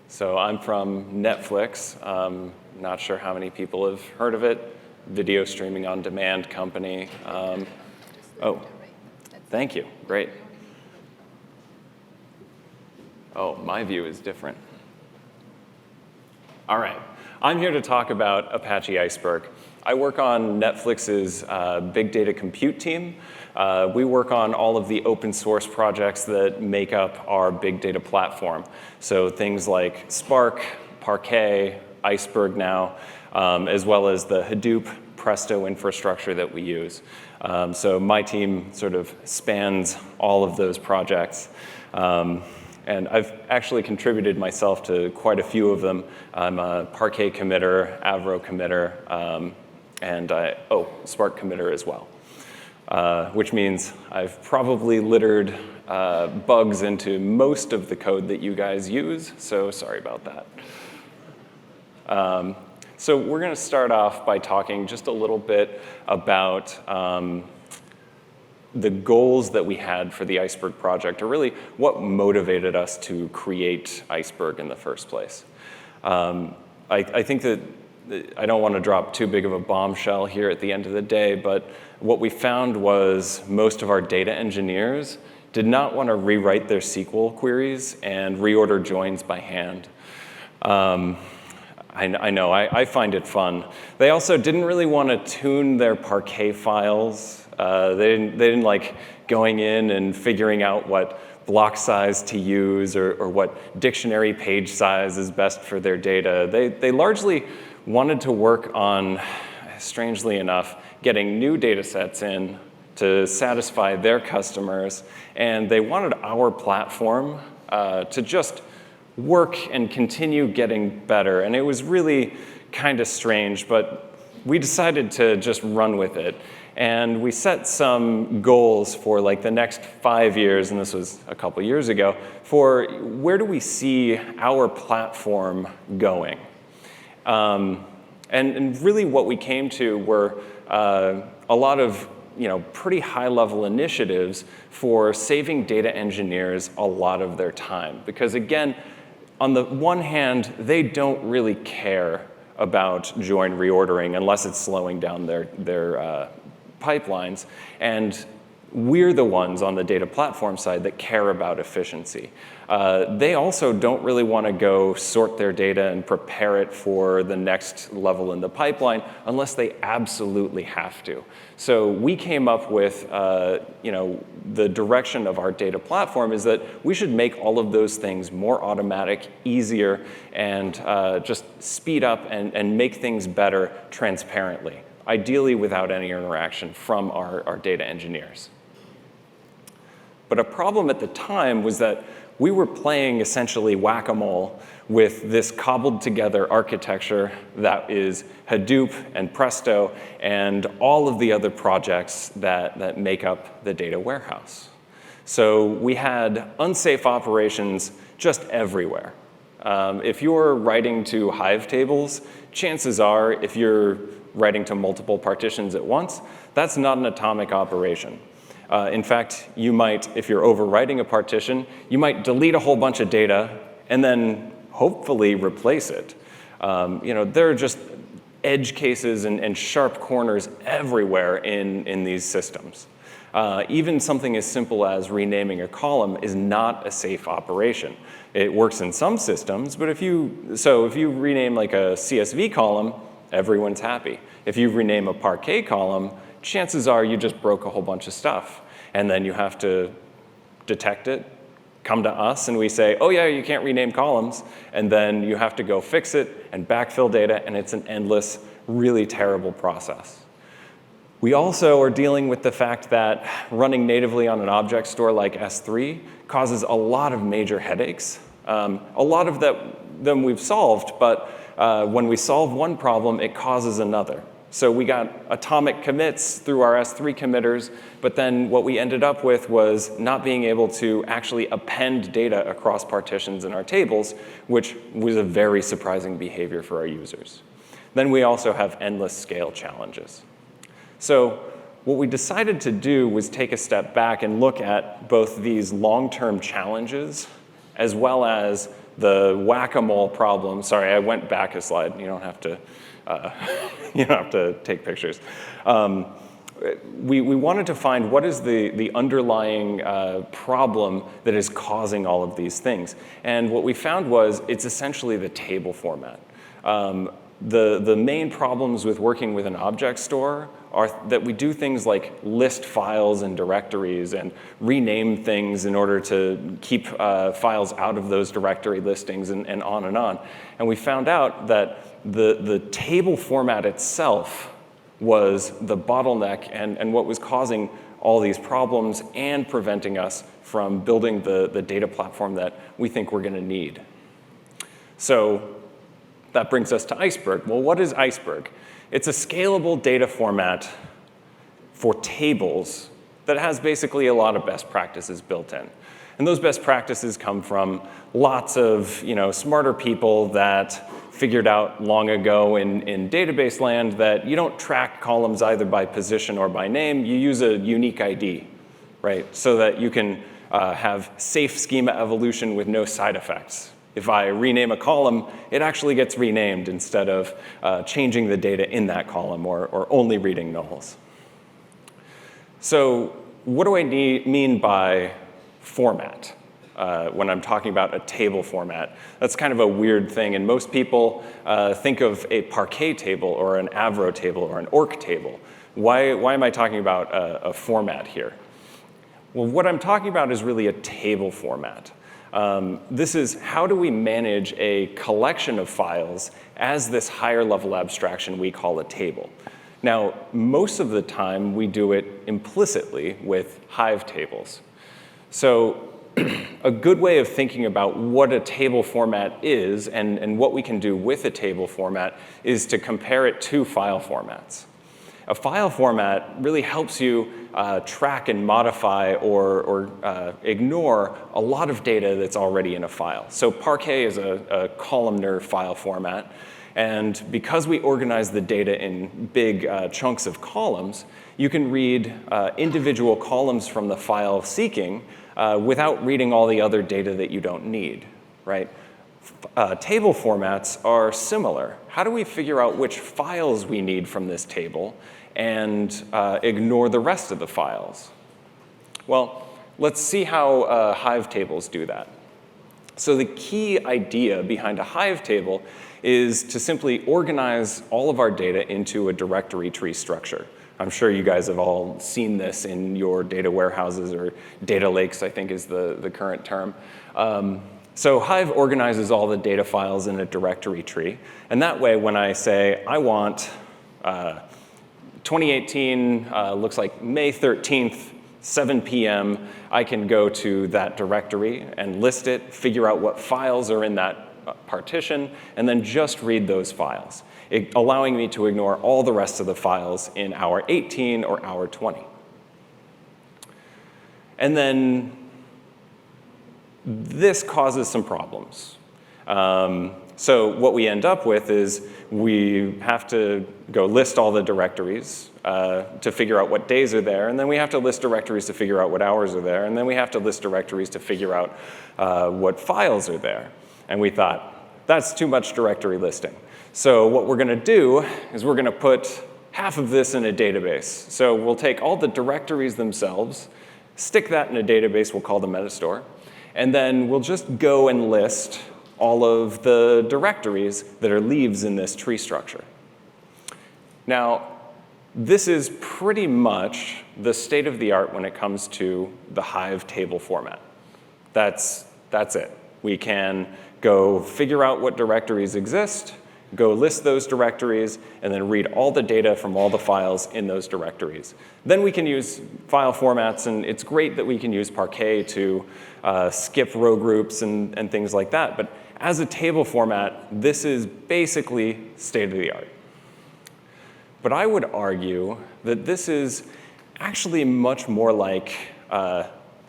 So I'm from Netflix. Not sure how many people have heard of it. Video streaming on demand company. Oh, thank you. Great. Oh, my view is different. All right. I'm here to talk about Apache Iceberg. I work on Netflix's big data compute team. We work on all of the open source projects that make up our big data platform. So things like Spark, Parquet, Iceberg now, as well as the Hadoop Presto infrastructure that we use. So my team sort of spans all of those projects. And I've actually contributed myself to quite a few of them. I'm a Parquet committer, Avro committer, and Spark committer as well. Which means I've probably littered bugs into most of the code that you guys use, so sorry about that. So we're going to start off by talking just a little bit about the goals that we had for the Iceberg project, or really what motivated us to create Iceberg in the first place. I think that I don't want to drop too big of a bombshell here at the end of the day, but what we found was most of our data engineers did not want to rewrite their SQL queries and reorder joins by hand. I know, I find it fun. They also didn't really want to tune their Parquet files. They didn't like going in and figuring out what block size to use or what dictionary page size is best for their data. They largely wanted to work on, strangely enough, getting new data sets in to satisfy their customers, and they wanted our platform to just work and continue getting better. And it was really kind of strange, but we decided to just run with it. And we set some goals for like the next 5 years, and this was a couple years ago, for where do we see our platform going? And really what we came to were a lot of pretty high-level initiatives for saving data engineers a lot of their time. Because again, on the one hand, they don't really care about join reordering unless it's slowing down their pipelines. And we're the ones on the data platform side that care about efficiency. They also don't really want to go sort their data and prepare it for the next level in the pipeline unless they absolutely have to. So we came up with, the direction of our data platform is that we should make all of those things more automatic, easier, and just speed up and make things better transparently, ideally without any interaction from our data engineers. But a problem at the time was that we were playing essentially whack-a-mole with this cobbled together architecture that is Hadoop and Presto and all of the other projects that make up the data warehouse. So we had unsafe operations just everywhere. If you're writing to Hive tables, chances are if you're writing to multiple partitions at once, that's not an atomic operation. In fact, you might, if you're overwriting a partition, you might delete a whole bunch of data and then hopefully replace it. There are just edge cases and sharp corners everywhere in these systems. Even something as simple as renaming a column is not a safe operation. It works in some systems, but if you rename like a CSV column, everyone's happy. If you rename a Parquet column, chances are you just broke a whole bunch of stuff. And then you have to detect it, come to us, and we say, oh yeah, you can't rename columns. And then you have to go fix it and backfill data, and it's an endless, really terrible process. We also are dealing with the fact that running natively on an object store like S3 causes a lot of major headaches. A lot of them we've solved, but when we solve one problem, it causes another. So we got atomic commits through our S3 committers, but then what we ended up with was not being able to actually append data across partitions in our tables, which was a very surprising behavior for our users. Then we also have endless scale challenges. So what we decided to do was take a step back and look at both these long-term challenges as well as the whack-a-mole problem. Sorry, I went back a slide. You don't have to, you don't have to take pictures. We wanted to find what is the underlying problem that is causing all of these things. And what we found was it's essentially the table format. The main problems with working with an object store are that we do things like list files and directories and rename things in order to keep files out of those directory listings and on and on. And we found out that the table format itself was the bottleneck and what was causing all these problems and preventing us from building the data platform that we think we're going to need. So that brings us to Iceberg. Well, what is Iceberg? It's a scalable data format for tables that has basically a lot of best practices built in. And those best practices come from lots of smarter people that figured out long ago in database land that you don't track columns either by position or by name. You use a unique ID, right? So that you can have safe schema evolution with no side effects. If I rename a column, it actually gets renamed instead of changing the data in that column or only reading nulls. So what do I mean by format when I'm talking about a table format? That's kind of a weird thing, and most people think of a Parquet table or an Avro table or an Orc table. Why am I talking about a format here? Well, what I'm talking about is really a table format. This is how do we manage a collection of files as this higher level abstraction we call a table. Now, most of the time we do it implicitly with Hive tables. So a good way of thinking about what a table format is and what we can do with a table format is to compare it to file formats. A file format really helps you track and modify or ignore a lot of data that's already in a file. So Parquet is a columnar file format. And because we organize the data in big chunks of columns, you can read individual columns from the file seeking without reading all the other data that you don't need, right? Table formats are similar. How do we figure out which files we need from this table and ignore the rest of the files? Well, let's see how Hive tables do that. So the key idea behind a Hive table is to simply organize all of our data into a directory tree structure. I'm sure you guys have all seen this in your data warehouses or data lakes, I think is the current term. So Hive organizes all the data files in a directory tree. And that way, when I say, I want 2018, looks like May 13th, 7 p.m., I can go to that directory and list it, figure out what files are in that partition, and then just read those files, allowing me to ignore all the rest of the files in hour 18 or hour 20. And then this causes some problems. So what we end up with is we have to go list all the directories to figure out what days are there, and then we have to list directories to figure out what hours are there, and then we have to list directories to figure out what files are there. And we thought, that's too much directory listing. So what we're going to do is we're going to put half of this in a database. So we'll take all the directories themselves, stick that in a database we'll call the Metastore, and then we'll just go and list all of the directories that are leaves in this tree structure. Now, this is pretty much the state of the art when it comes to the Hive table format. That's it. We can go figure out what directories exist, go list those directories, and then read all the data from all the files in those directories. Then we can use file formats, and it's great that we can use Parquet to skip row groups and things like that. But as a table format, this is basically state of the art. But I would argue that this is actually much more like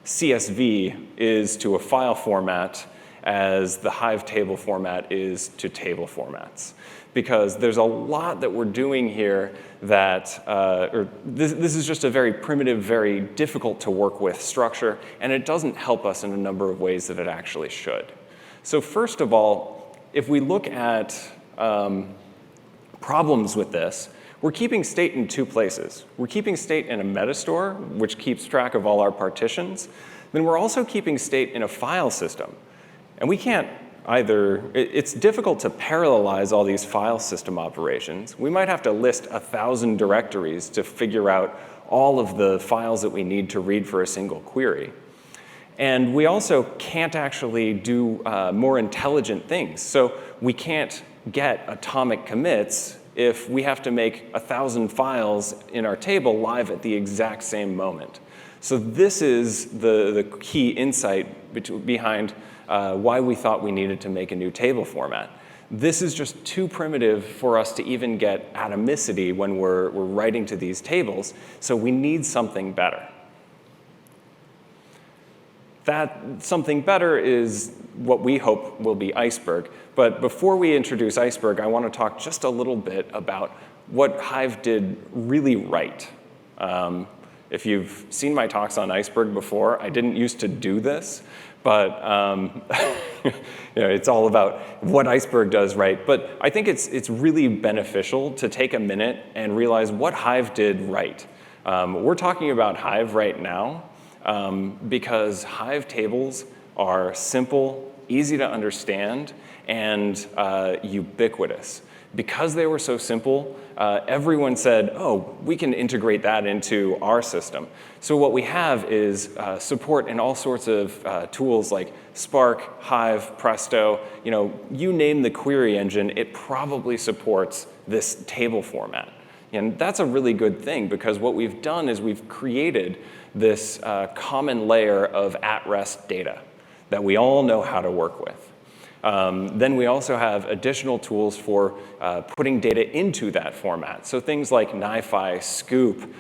CSV is to a file format as the Hive table format is to table formats. Because there's a lot that we're doing here that, this is just a very primitive, very difficult to work with structure, and it doesn't help us in a number of ways that it actually should. So first of all, if we look at problems with this, we're keeping state in two places. We're keeping state in a metastore, which keeps track of all our partitions. Then we're also keeping state in a file system. And we can't either, it's difficult to parallelize all these file system operations. We might have to list 1,000 directories to figure out all of the files that we need to read for a single query. And we also can't actually do more intelligent things. So we can't get atomic commits if we have to make 1,000 files in our table live at the exact same moment. So this is the key insight behind why we thought we needed to make a new table format. This is just too primitive for us to even get atomicity when we're writing to these tables, so we need something better. That something better is what we hope will be Iceberg. But before we introduce Iceberg, I want to talk just a little bit about what Hive did really right. If you've seen my talks on Iceberg before, I didn't used to do this, but it's all about what Iceberg does right. But I think it's really beneficial to take a minute and realize what Hive did right. We're talking about Hive right now because Hive tables are simple, easy to understand, and ubiquitous. Because they were so simple, everyone said, oh, we can integrate that into our system. So what we have is support in all sorts of tools like Spark, Hive, Presto. You name the query engine, it probably supports this table format. And that's a really good thing, because what we've done is we've created this common layer of at-rest data that we all know how to work with. Then we also have additional tools for putting data into that format. So things like NiFi, Scoop,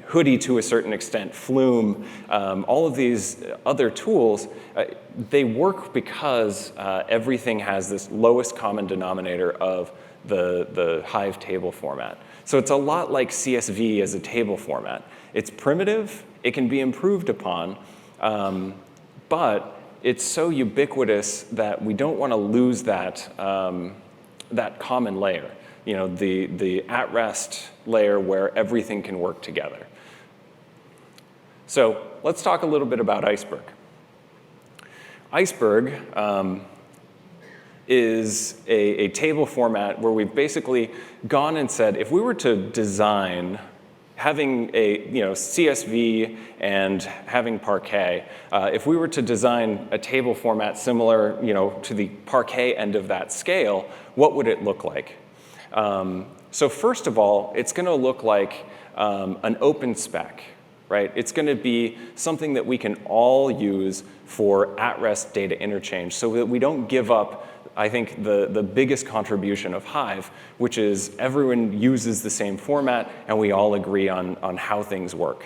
Hoodie to a certain extent, Flume, all of these other tools, they work because everything has this lowest common denominator of the Hive table format. So it's a lot like CSV as a table format. It's primitive, it can be improved upon, but it's so ubiquitous that we don't want to lose that, that common layer, the at-rest layer where everything can work together. So let's talk a little bit about Iceberg. Iceberg is a table format where we've basically gone and said, if we were to design having a CSV and having Parquet, if we were to design a table format similar to the Parquet end of that scale, what would it look like? So first of all, it's going to look like an open spec, right? It's going to be something that we can all use for at-rest data interchange so that we don't give up, I think, the biggest contribution of Hive, which is everyone uses the same format and we all agree on how things work.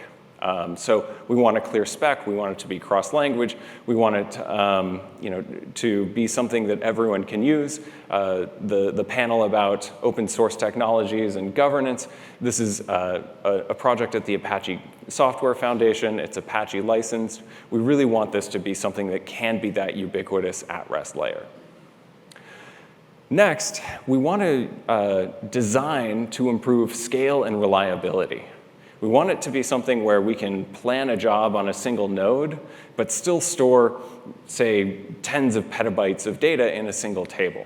So we want a clear spec, we want it to be cross-language, we want it to be something that everyone can use. The panel about open source technologies and governance, this is a project at the Apache Software Foundation. It's Apache licensed. We really want this to be something that can be that ubiquitous at-rest layer. Next, we want to design to improve scale and reliability. We want it to be something where we can plan a job on a single node, but still store, say, tens of petabytes of data in a single table.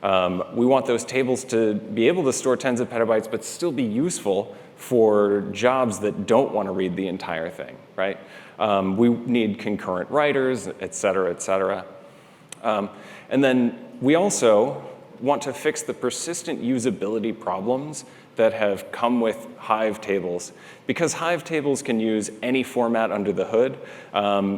We want those tables to be able to store tens of petabytes, but still be useful for jobs that don't want to read the entire thing, right? We need concurrent writers, et cetera, et cetera. And then we also want to fix the persistent usability problems that have come with Hive tables. Because Hive tables can use any format under the hood,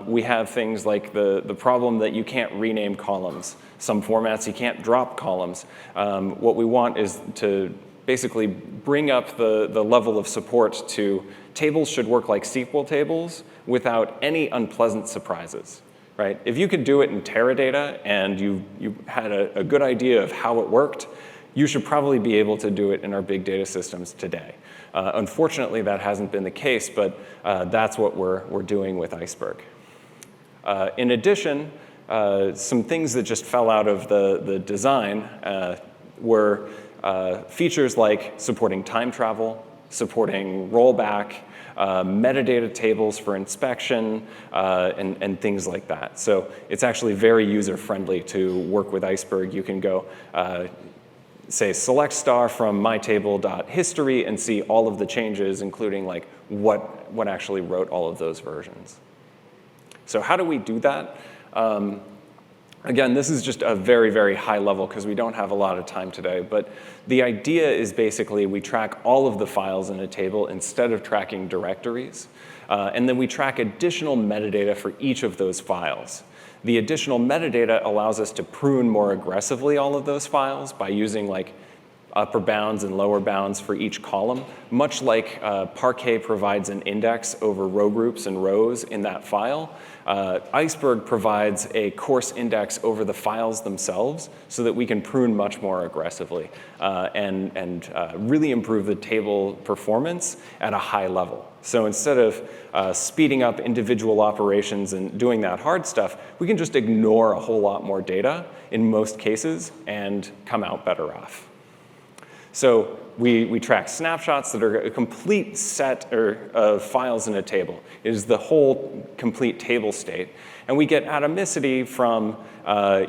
we have things like the problem that you can't rename columns. Some formats you can't drop columns. What we want is to basically bring up the level of support to tables should work like SQL tables without any unpleasant surprises. Right? If you could do it in Teradata and you had a good idea of how it worked, you should probably be able to do it in our big data systems today. Unfortunately, that hasn't been the case, but that's what we're doing with Iceberg. In addition, some things that just fell out of the design were features like supporting time travel, supporting rollback, metadata tables for inspection, and things like that. So it's actually very user-friendly to work with Iceberg. You can go, say, select star from mytable.history and see all of the changes, including like what actually wrote all of those versions. So how do we do that? Again, this is just a very, very high level because we don't have a lot of time today. But the idea is basically we track all of the files in a table instead of tracking directories. And then we track additional metadata for each of those files. The additional metadata allows us to prune more aggressively all of those files by using like upper bounds and lower bounds for each column, much like Parquet provides an index over row groups and rows in that file. Iceberg provides a coarse index over the files themselves so that we can prune much more aggressively and really improve the table performance at a high level. So instead of speeding up individual operations and doing that hard stuff, we can just ignore a whole lot more data in most cases and come out better off. So we track snapshots that are a complete set of files in a table. It is the whole complete table state. And we get atomicity from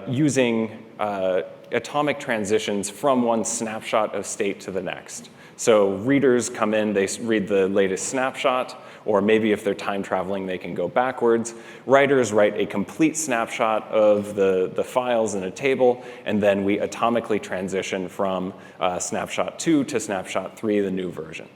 using atomic transitions from one snapshot of state to the next. So readers come in, they read the latest snapshot, or maybe if they're time traveling, they can go backwards. Writers write a complete snapshot of the files in a table, and then we atomically transition from snapshot 2 to snapshot 3, the new version.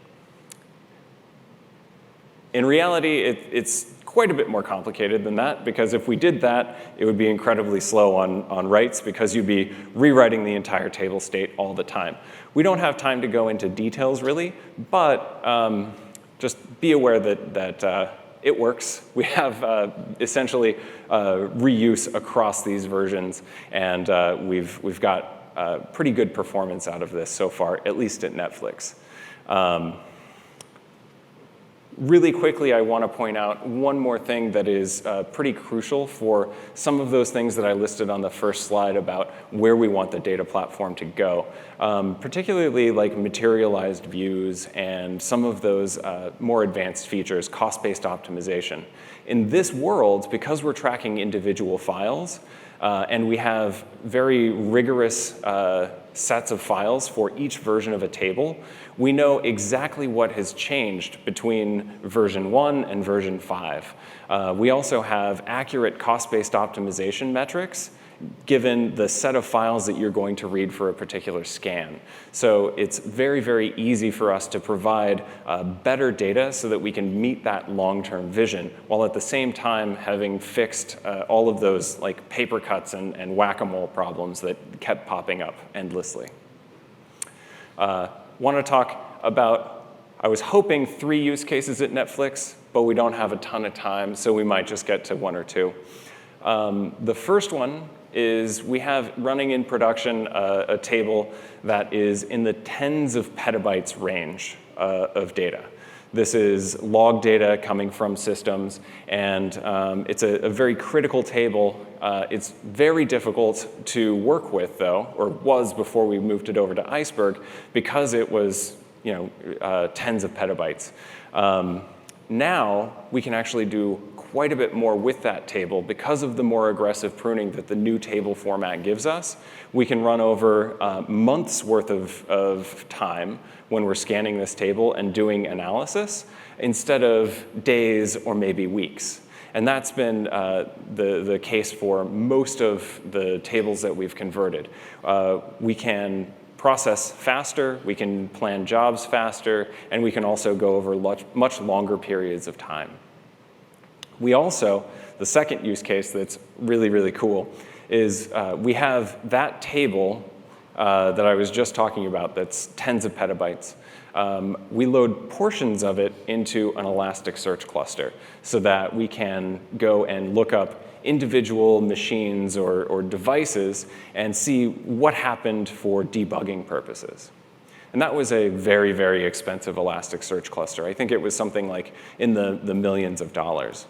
In reality, it's quite a bit more complicated than that, because if we did that, it would be incredibly slow on writes because you'd be rewriting the entire table state all the time. We don't have time to go into details, really, but just be aware that it works. We have essentially reuse across these versions, and we've got pretty good performance out of this so far, at least at Netflix. Really quickly, I want to point out one more thing that is pretty crucial for some of those things that I listed on the first slide about where we want the data platform to go, particularly like materialized views and some of those more advanced features, cost-based optimization. In this world, because we're tracking individual files, and we have very rigorous sets of files for each version of a table, we know exactly what has changed between version 1 and version 5. We also have accurate cost-based optimization metrics given the set of files that you're going to read for a particular scan. So it's very, very easy for us to provide better data so that we can meet that long-term vision, while at the same time having fixed all of those like paper cuts and whack-a-mole problems that kept popping up endlessly. Want to talk about, I was hoping 3 use cases at Netflix, but we don't have a ton of time, so we might just get to 1 or 2. The first one is we have running in production a table that is in the tens of petabytes range of data. This is log data coming from systems, and it's a very critical table. It's very difficult to work with, though, or was before we moved it over to Iceberg, because it was tens of petabytes. Now we can actually do quite a bit more with that table because of the more aggressive pruning that the new table format gives us. We can run over months worth of time when we're scanning this table and doing analysis instead of days or maybe weeks. And that's been the case for most of the tables that we've converted. We can process faster, we can plan jobs faster, and we can also go over much longer periods of time. We also, the second use case that's really, really cool is we have that table that I was just talking about that's tens of petabytes. We load portions of it into an Elasticsearch cluster so that we can go and look up individual machines or devices and see what happened for debugging purposes. And that was a very, very expensive Elasticsearch cluster. I think it was something like in the millions of dollars.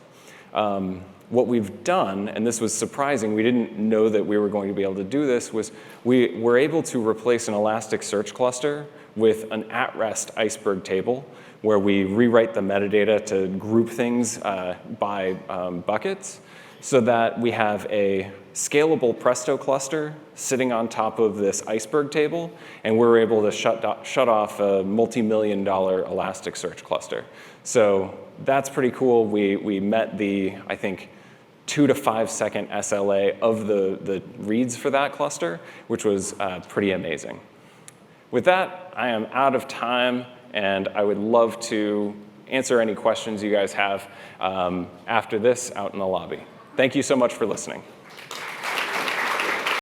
what we've done, and this was surprising, we didn't know that we were going to be able to do this, was we were able to replace an Elasticsearch cluster with an at-rest Iceberg table, where we rewrite the metadata to group things by buckets, so that we have a scalable Presto cluster sitting on top of this Iceberg table, and we're able to shut off a multi-million-dollar Elasticsearch cluster. So that's pretty cool. We met the, I think, 2 to 5 second SLA of the reads for that cluster, which was pretty amazing. With that, I am out of time, and I would love to answer any questions you guys have after this out in the lobby. Thank you so much for listening.